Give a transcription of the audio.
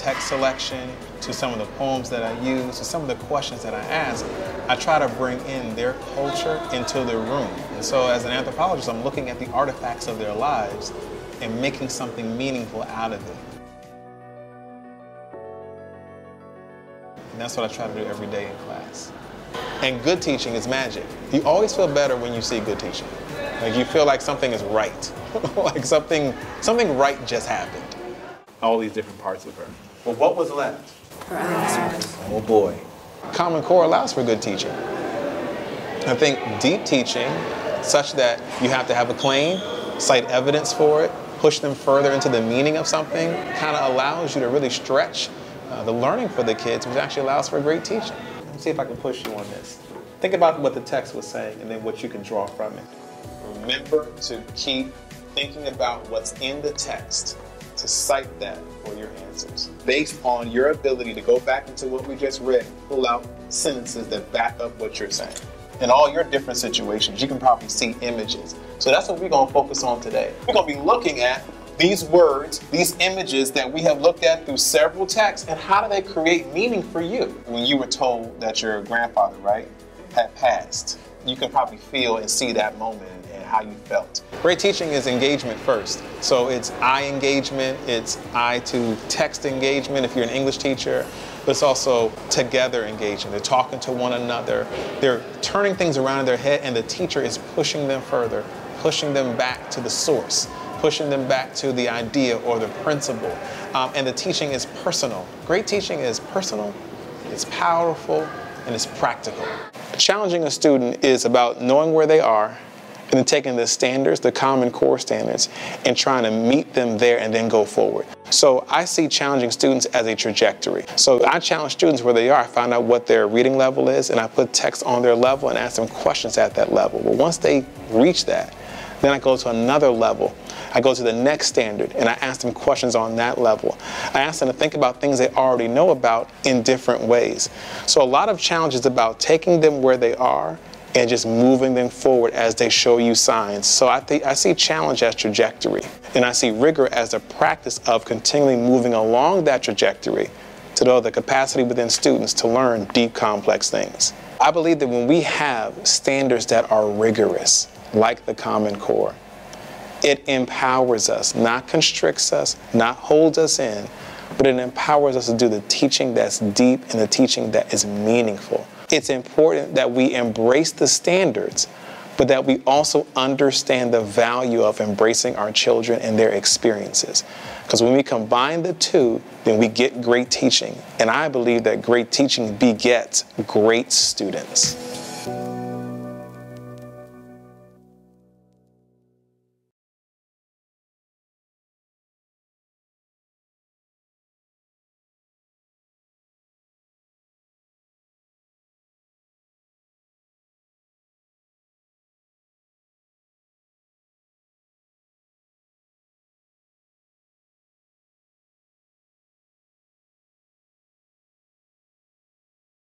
text selection, to some of the poems that I use, to some of the questions that I ask, I try to bring in their culture into their room. And so as an anthropologist, I'm looking at the artifacts of their lives and making something meaningful out of it. And that's what I try to do every day in class. And good teaching is magic. You always feel better when you see good teaching. Like you feel like something is right. Like something right just happened. All these different parts of her. Well, what was left? Her answers. Oh boy. Common Core allows for good teaching. I think deep teaching, such that you have to have a claim, cite evidence for it, push them further into the meaning of something, kind of allows you to really stretch the learning for the kids, which actually allows for great teaching. Let me see if I can push you on this. Think about what the text was saying and then what you can draw from it. Remember to keep thinking about what's in the text, to cite that for your answers, based on your ability to go back into what we just read and pull out sentences that back up what you're saying. In all your different situations, you can probably see images. So that's what we're going to focus on today. We're going to be looking at these words, these images that we have looked at through several texts, and how do they create meaning for you? When you were told that your grandfather, right, had passed, you can probably feel and see that moment and how you felt. Great teaching is engagement first. So it's eye engagement, it's eye to text engagement if you're an English teacher, but it's also together engagement. They're talking to one another, they're turning things around in their head, and the teacher is pushing them further, pushing them back to the source, pushing them back to the idea or the principle. And the teaching is personal. Great teaching is personal, it's powerful, and it's practical. Challenging a student is about knowing where they are and then taking the standards, the Common Core standards, and trying to meet them there and then go forward. So I see challenging students as a trajectory. So I challenge students where they are. I find out what their reading level is, and I put text on their level and ask them questions at that level. Well, once they reach that, then I go to another level. I go to the next standard and I ask them questions on that level. I ask them to think about things they already know about in different ways. So a lot of challenge is about taking them where they are and just moving them forward as they show you signs. So I see challenge as trajectory, and I see rigor as the practice of continually moving along that trajectory to know the capacity within students to learn deep, complex things. I believe that when we have standards that are rigorous, like the Common Core, it empowers us, not constricts us, not holds us in, but it empowers us to do the teaching that's deep and the teaching that is meaningful. It's important that we embrace the standards, but that we also understand the value of embracing our children and their experiences. Because when we combine the two, then we get great teaching. And I believe that great teaching begets great students.